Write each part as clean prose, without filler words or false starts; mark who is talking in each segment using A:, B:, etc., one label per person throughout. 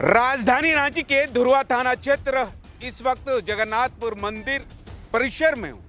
A: राजधानी रांची के धुरवा थाना क्षेत्र इस वक्त जगन्नाथपुर मंदिर परिसर में हूं।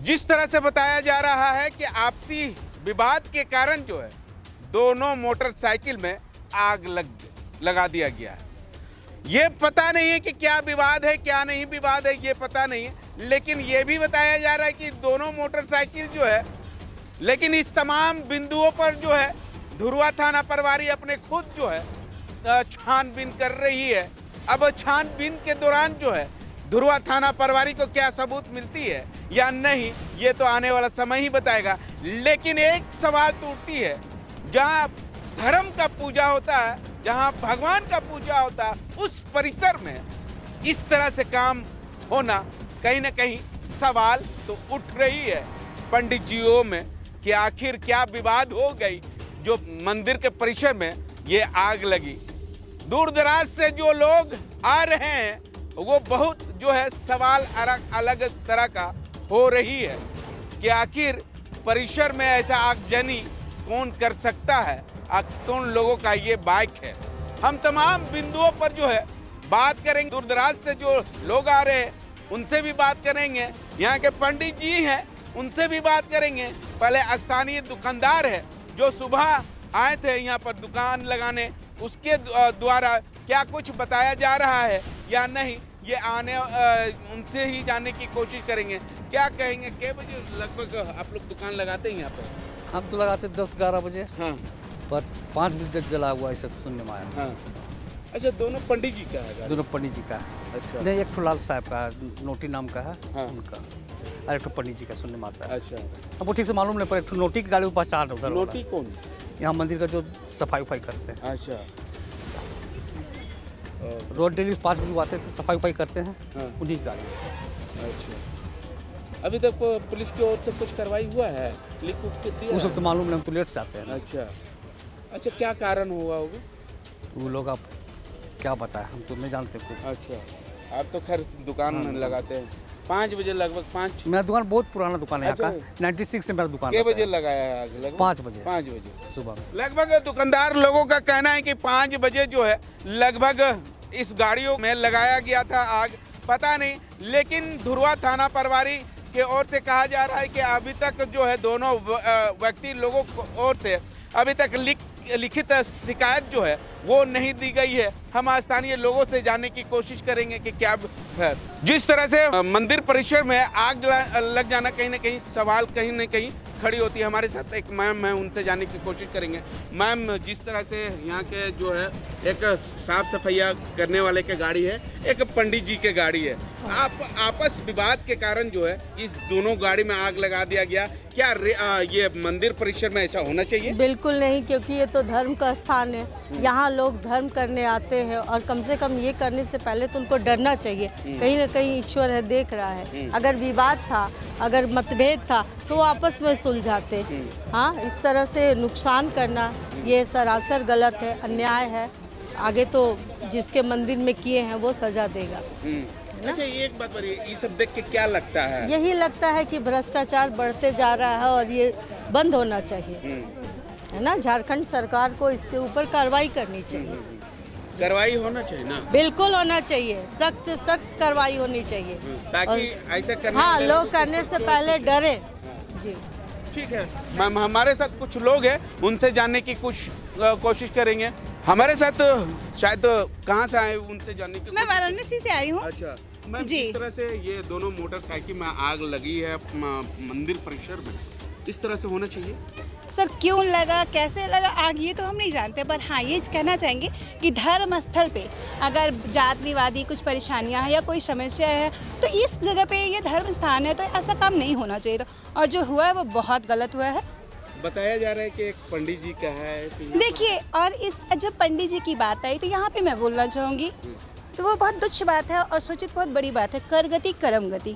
A: जिस तरह से बताया जा रहा है कि आपसी विवाद के कारण जो है दोनों मोटरसाइकिल में आग लगा दिया गया है। ये पता नहीं है कि क्या विवाद है क्या नहीं विवाद है, ये पता नहीं है, लेकिन ये भी बताया जा रहा है कि दोनों मोटरसाइकिल जो है, लेकिन इस तमाम बिंदुओं पर जो है धुरवा थाना प्रभारी अपने खुद जो है छानबीन कर रही है। अब छानबीन के दौरान जो है धुरवा थाना प्रभारी को क्या सबूत मिलती है या नहीं, ये तो आने वाला समय ही बताएगा। लेकिन एक सवाल तो उठती है, जहां धर्म का पूजा होता है, जहां भगवान का पूजा होता है, उस परिसर में इस तरह से काम होना कहीं ना कहीं सवाल तो उठ रही है पंडित जियों में कि आखिर क्या विवाद हो गई जो मंदिर के परिसर में ये आग लगी। दूर दराज से जो लोग आ रहे हैं वो बहुत जो है सवाल अलग तरह का हो रही है कि आखिर परिसर में ऐसा आगजनी कौन कर सकता है, कौन लोगों का ये बाइक है। हम तमाम बिंदुओं पर जो है बात करेंगे। दूर दराज से जो लोग आ रहे हैं उनसे भी बात करेंगे, यहाँ के पंडित जी हैं उनसे भी बात करेंगे। पहले स्थानीय दुकानदार है जो सुबह आए थे यहाँ पर दुकान लगाने, उसके द्वारा क्या कुछ बताया जा रहा है या नहीं, ये आने उनसे ही जानने की कोशिश करेंगे। क्या कहेंगे, कितने बजे लगभग आप लोग दुकान लगाते हैं यहाँ पर?
B: हम तो लगाते 10-11 बजे।
A: हाँ,
B: पर 5 बजे तक जला हुआ है, सब सुनने में आया।
A: हाँ। अच्छा, दोनों पंडित जी का है?
B: दोनों पंडित जी का है।
A: अच्छा।
B: नहीं, एक लाल साहब का है, नोटी नाम का है।
A: हाँ।
B: उनका और एक पंडित जी का सुनने में आता है।
A: अच्छा,
B: अब वो ठीक से मालूम नहीं, पर एक नोटी की गाड़ी को पहचान उधर।
A: नोटी कौन?
B: यहाँ मंदिर का जो सफाई करते हैं।
A: अच्छा।
B: रोज डेली 5 बजे आते थे, सफाई करते हैं।
A: हाँ।
B: उन्हीं की गाड़ी।
A: अच्छा, अभी तक पुलिस की ओर से कुछ कार्रवाई हुआ है? लिख उख के दिया?
B: वो सब तो मालूम नहीं, हम तो लेट से आते हैं।
A: अच्छा अच्छा, क्या कारण हुआ होगा?
B: वो लोग आप क्या बताएं, हम तो नहीं जानते कुछ।
A: अच्छा, आप तो खैर दुकान लगाते हैं। 5 बजे लगभग 5?
B: मेरा दुकान बहुत पुराना दुकान है यहाँ
A: अच्छा।
B: का, 96 से मेरा दुकान।
A: कितने बजे लगाया है आग? लगभग
B: 5 बजे।
A: 5 बजे
B: सुबह में।
A: लगभग दुकानदार लोगों का कहना है कि 5 बजे जो है लगभग इस गाड़ियों में लगाया गया था आग, पता नहीं। लेकिन धुरवा थाना प्रभारी के ओर से कहा जा रहा है कि अभी तक जो है दोनों व्यक्ति लोगों की ओर से अभी तक लिखित शिकायत जो है वो नहीं दी गई है। हम स्थानीय लोगों से जानने की कोशिश करेंगे कि क्या है। जिस तरह से मंदिर परिसर में आग लग जाना कहीं ना कहीं सवाल कहीं ना कहीं खड़ी होती है। हमारे साथ एक मैम है, उनसे जानने की कोशिश करेंगे। मैम, जिस तरह से यहाँ के जो है एक साफ सफाइया करने वाले के गाड़ी है, एक पंडित जी के गाड़ी है, आप आपस विवाद के कारण जो है इस दोनों गाड़ी में आग लगा दिया गया। क्या ये मंदिर परिसर में ऐसा होना चाहिए?
C: बिल्कुल नहीं, क्योंकि ये तो धर्म का स्थान है। यहाँ लोग धर्म करने आते हैं और कम से कम ये करने से पहले तो उनको डरना चाहिए। कहीं ना कहीं ईश्वर है, देख रहा है। अगर विवाद था, अगर मतभेद था तो आपस में सुलझाते। हाँ, इस तरह से नुकसान करना ये सरासर गलत है, अन्याय है। आगे तो जिसके मंदिर में किए हैं वो सजा देगा।
A: अच्छा, एक बात बताइए, ये सब देख के क्या लगता है?
C: यही लगता है कि भ्रष्टाचार बढ़ते जा रहा है और ये बंद होना चाहिए, है ना। झारखंड सरकार को इसके ऊपर कार्रवाई करनी चाहिए।
A: कार्रवाई होना चाहिए ना?
C: बिल्कुल होना चाहिए, सख्त कार्रवाई होनी चाहिए
A: ताकि ऐसा करने
C: हाँ, लोग करने से पहले डरे। जी
A: ठीक है मैम, हमारे साथ कुछ लोग हैं, उनसे जानने की कुछ कोशिश करेंगे। हमारे साथ शायद कहाँ से आए, उनसे जानने की।
D: मैं वाराणसी से आई हूँ।
A: अच्छा मैम,
D: जी।
A: जिस तरह से ये दोनों मोटरसाइकिल में आग लगी है मंदिर परिसर में, इस तरह से होना चाहिए?
D: सर, क्यों लगा, कैसे लगा आग, ये तो हम नहीं जानते, पर हाँ ये कहना चाहेंगे कि धर्म स्थल पे अगर जात विवादी कुछ परेशानियां हैं या कोई समस्या है तो इस जगह पे ये धर्म स्थान है, तो ऐसा काम नहीं होना चाहिए था। और जो हुआ है वो बहुत गलत हुआ है।
A: बताया जा रहा है कि एक पंडित जी का है।
D: देखिए, और इस जब पंडित जी की बात आई तो यहाँ पे मैं बोलना चाहूँगी, तो वो बहुत तुच्छ बात है और सोचित बहुत बड़ी बात है। कर गति करम गति।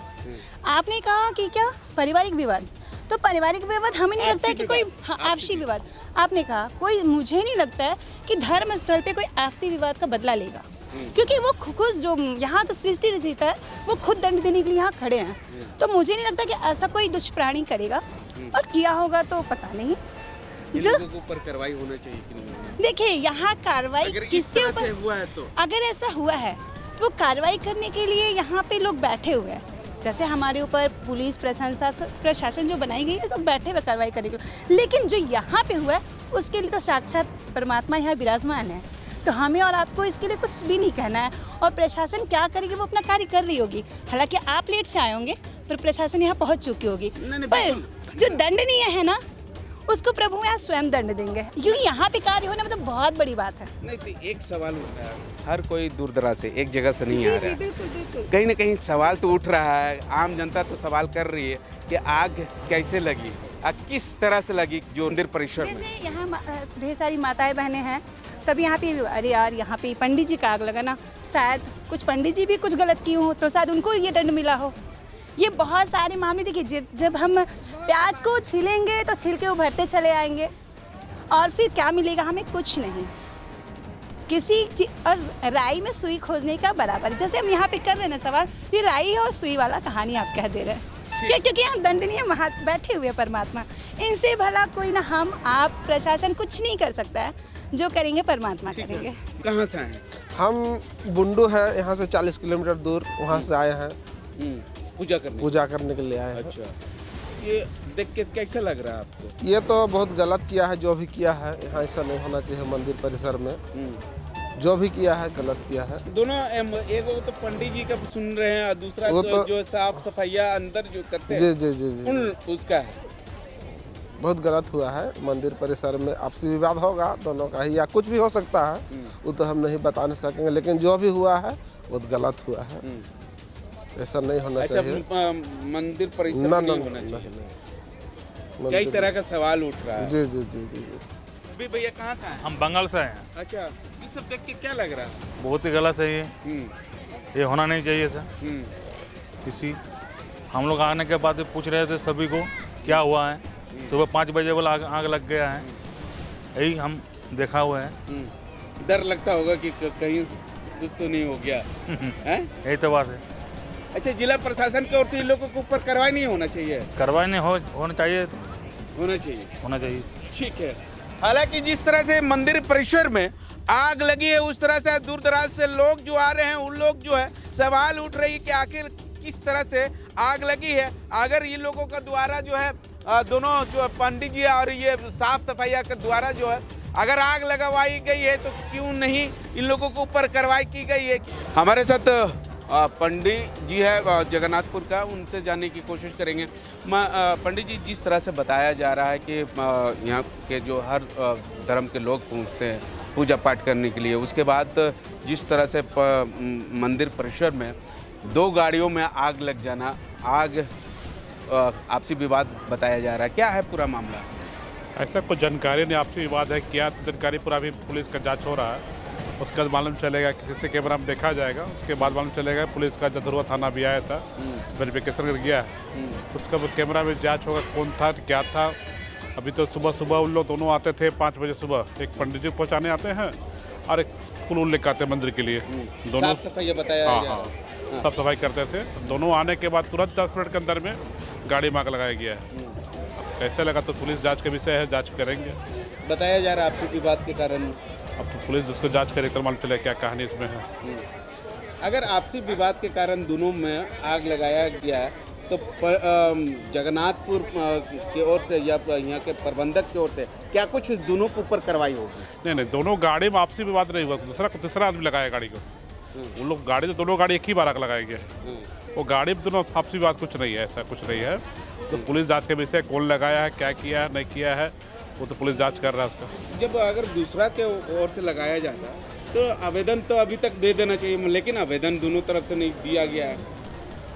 D: आपने कहा कि क्या पारिवारिक विवाद, तो पारिवारिक विवाद हमें नहीं लगता है कि कोई आपसी विवाद। आपने कहा कोई, मुझे नहीं लगता है कि धर्म स्थल पे कोई आपसी विवाद का बदला लेगा, क्योंकि वो खुद जो यहाँ तो सृष्टि रचयिता है वो खुद दंड देने के लिए यहाँ खड़े हैं। तो मुझे नहीं लगता कि ऐसा कोई दुष्प्राणी करेगा, और किया होगा तो पता नहीं।
A: इन
D: जो
A: लोगों के ऊपर कार्रवाई होना चाहिए कि नहीं होना?
D: देखिए यहाँ कार्रवाई
A: अगर इस
D: किसके
A: तरह से
D: ऊपर,
A: हुआ है तो
D: अगर ऐसा हुआ है तो वो कार्रवाई करने के लिए यहाँ पे लोग बैठे हुए हैं। जैसे हमारे ऊपर पुलिस प्रशासन जो बनाई गई है, तो बैठे हुए कार्रवाई करेंगे। लेकिन जो यहाँ पे हुआ है उसके लिए तो साक्षात परमात्मा यहाँ विराजमान है, तो हमें और आपको इसके लिए कुछ भी नहीं कहना है। और प्रशासन क्या करेगी, वो अपना कार्य कर रही होगी। हालांकि आप लेट से आए होंगे पर प्रशासन यहाँ पहुँच चुकी होगी।
A: नहीं,
D: पर जो दंडनीय है ना, उसको प्रभु यहाँ स्वयं दंड देंगे, क्योंकि यहाँ पे कार्य होना मतलब बहुत बड़ी बात है।
A: नहीं तो एक सवाल उठता है, हर कोई दूर दराज से एक जगह से नहीं आ रहा है।
D: बिल्कुल बिल्कुल।
A: कहीं ना कहीं सवाल तो उठ रहा है, आम जनता तो सवाल कर रही है कि आग कैसे लगी, आग किस तरह से लगी जो मंदिर परिसर में।
D: जैसे यहाँ ढेर सारी माताएं बहनें हैं, तब यहाँ पे अरे यार यहाँ पे पंडित जी का आग लगा ना, शायद कुछ पंडित जी भी कुछ गलत किए हो तो शायद उनको ये दंड मिला हो। ये बहुत सारे मामले देखिए, जब हम प्याज को छीलेंगे तो छिलके उभरते चले आएंगे और फिर क्या मिलेगा हमें, कुछ नहीं। और राई में सुई खोजने का बराबर है। जैसे हम यहाँ पे कर रहे हैं ना सवाल, ये राई और सुई वाला कहानी आप कह दे रहे हैं क्या, क्योंकि यहाँ दंडनीय बैठे हुए परमात्मा, इनसे भला कोई ना हम आप प्रशासन कुछ नहीं कर सकता है, जो करेंगे परमात्मा करेंगे।
A: कहाँ से आए?
E: हम बुंडू है, यहाँ से 40 किलोमीटर दूर, वहाँ से आए हैं
A: पूजा करने
E: के लिए आए हैं।
A: अच्छा, ये देख के कैसा लग रहा है आपको?
E: ये तो बहुत गलत किया है जो भी किया है, यहाँ ऐसा नहीं होना चाहिए। मंदिर परिसर में जो भी किया है गलत किया है।
A: दोनों एक तो पंडित जी का सुन रहे हैं और दूसरा तो जो साफ सफाइया अंदर जो करते हैं
E: जी
A: उसका है।
E: बहुत गलत हुआ है। मंदिर परिसर में आपसी विवाद होगा दोनों का ही, या कुछ भी हो सकता है, वो तो हम नहीं बता नहीं सकेंगे, लेकिन जो भी हुआ है बहुत गलत हुआ है। ऐसा नहीं होना चाहिए।
A: मंदिर परिसर में नहीं होना चाहिए। कई तरह का सवाल उठ रहा है।
E: जी।
A: अभी भैया कहाँ से आए?
F: हम बंगाल से आए हैं।
A: अच्छा, ये सब देख के क्या लग रहा है?
F: बहुत ही गलत है ये होना नहीं चाहिए था। किसी हम लोग आने के बाद पूछ रहे थे सभी को क्या हुआ है, सुबह 5 बजे बोला आग लग गया है, यही हम देखा हुआ है।
A: डर लगता होगा कि कहीं कुछ तो नहीं हो गया है?
F: यही तो बात है।
A: अच्छा, जिला प्रशासन की ओर से इन लोगों के ऊपर कार्रवाई नहीं होना चाहिए?
F: कार्रवाई नहीं होना चाहिए तो
A: होना चाहिए। ठीक है। हालांकि जिस तरह से मंदिर परिसर में आग लगी है, उस तरह से दूर दराज से लोग जो आ रहे हैं, उन लोग जो है सवाल उठ रही है कि आखिर किस तरह से आग लगी है। अगर इन लोगों का द्वारा जो है दोनों जो पंडित जी और ये साफ सफाइया के द्वारा जो है अगर आग लगवाई गई है तो क्यों नहीं इन लोगों के ऊपर कार्रवाई की गई है। हमारे साथ पंडित जी है जगन्नाथपुर का, उनसे जानने की कोशिश करेंगे। पंडित जी, जिस तरह से बताया जा रहा है कि यहाँ के जो हर धर्म के लोग पहुँचते हैं पूजा पाठ करने के लिए, उसके बाद जिस तरह से मंदिर परिसर में 2 गाड़ियों में आग लग जाना, आग आपसी विवाद बताया जा रहा है, क्या है पूरा मामला?
G: ऐसा कुछ जानकारी नहीं, आपसी विवाद है क्या, तो जानकारी पूरा भी पुलिस का जांच हो रहा है, उसके बाद मालूम चलेगा। किसी से कैमरा में देखा जाएगा, उसके बाद मालूम चलेगा। पुलिस का जधुआ थाना भी आया था, वेरिफिकेशन कर गया है, उसका कैमरा में जांच होगा कौन था क्या था। अभी तो सुबह उन लोग दोनों आते थे 5 बजे सुबह, एक पंडित जी पहुँचाने आते हैं और एक फूल लेकर आते हैं मंदिर के लिए। दोनों
A: साफ सफाई बताया
G: हाँ, साफ सफाई करते थे। दोनों आने के बाद तुरंत 10 मिनट के अंदर में गाड़ी में आग लगाया गया है। कैसे लगा तो पुलिस जांच का विषय है, जांच करेंगे।
A: बताया जा रहा है आपसी विवाद के कारण।
G: अब तो पुलिस उसको जांच करे तो मालूम चले क्या कहानी इसमें है।
A: अगर आपसी विवाद के कारण दोनों में आग लगाया गया है तो जगन्नाथपुर की ओर से या यहाँ के प्रबंधक की ओर से क्या कुछ दोनों के ऊपर कार्रवाई होगी?
G: नहीं, दोनों गाड़ी में आपसी विवाद नहीं हुआ, दूसरा आदमी लगाया गाड़ी को। उन लोग गाड़ी तो दोनों गाड़ी एक ही बार आग लगाई गया, वो गाड़ी में दोनों आपसी विवाद कुछ नहीं है, ऐसा कुछ नहीं है। तो पुलिस जांच के विषय कौन लगाया है, क्या किया है, नहीं किया है, वो तो पुलिस जांच कर रहा है उसका।
A: जब अगर दूसरा के ओर से लगाया जाता तो आवेदन तो अभी तक दे देना चाहिए, लेकिन आवेदन दोनों तरफ से नहीं दिया गया है।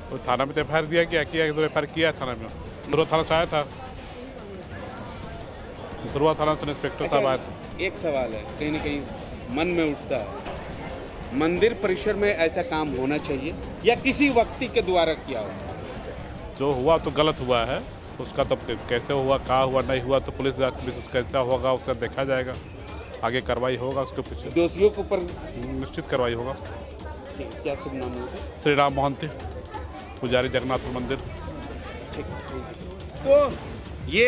G: तो थाना में तो एफ दिया गया, तो एफ किया है थाना में। धुरुआ थाना से आया था, धुरुआ थाना से इंस्पेक्टर साहब आए थे।
A: एक सवाल है कहीं ना कहीं मन में उठता है, मंदिर परिसर में ऐसा काम होना चाहिए या किसी व्यक्ति के द्वारा किया हुआ?
G: जो हुआ तो गलत हुआ है, उसका तो कैसे हुआ, कहाँ हुआ, नहीं हुआ तो पुलिस जांच में कैसा होगा उसका देखा जाएगा, आगे कार्रवाई होगा उसके पीछे।
A: दोषियों के ऊपर
G: निश्चित कार्रवाई होगा।
A: क्या शुभ नाम होगा?
G: श्री राम मोहंती, पुजारी जगन्नाथपुर मंदिर।
A: तो ये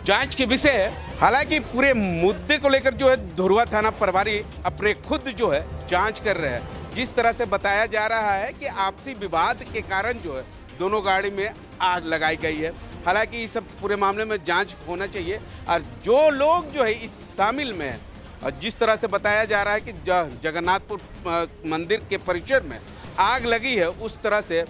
A: जांच के विषय है। हालांकि पूरे मुद्दे को लेकर जो है धुरवा थाना प्रभारी अपने खुद जो है जांच कर रहे हैं। जिस तरह से बताया जा रहा है कि आपसी विवाद के कारण जो है दोनों गाड़ी में आग लगाई गई है। हालांकि इस सब पूरे मामले में जांच होना चाहिए और जो लोग जो है इस शामिल में है और जिस तरह से बताया जा रहा है कि जगन्नाथपुर मंदिर के परिसर में आग लगी है, उस तरह से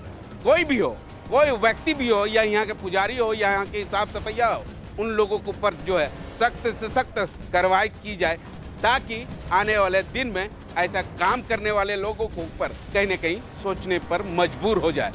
A: कोई भी हो, कोई व्यक्ति भी हो या यहाँ के पुजारी हो या यहाँ की साफ सफाइया हो, उन लोगों के ऊपर जो है सख्त से सख्त कार्रवाई की जाए ताकि आने वाले दिन में ऐसा काम करने वाले लोगों को ऊपर कहीं ना कहीं सोचने पर मजबूर हो जाए।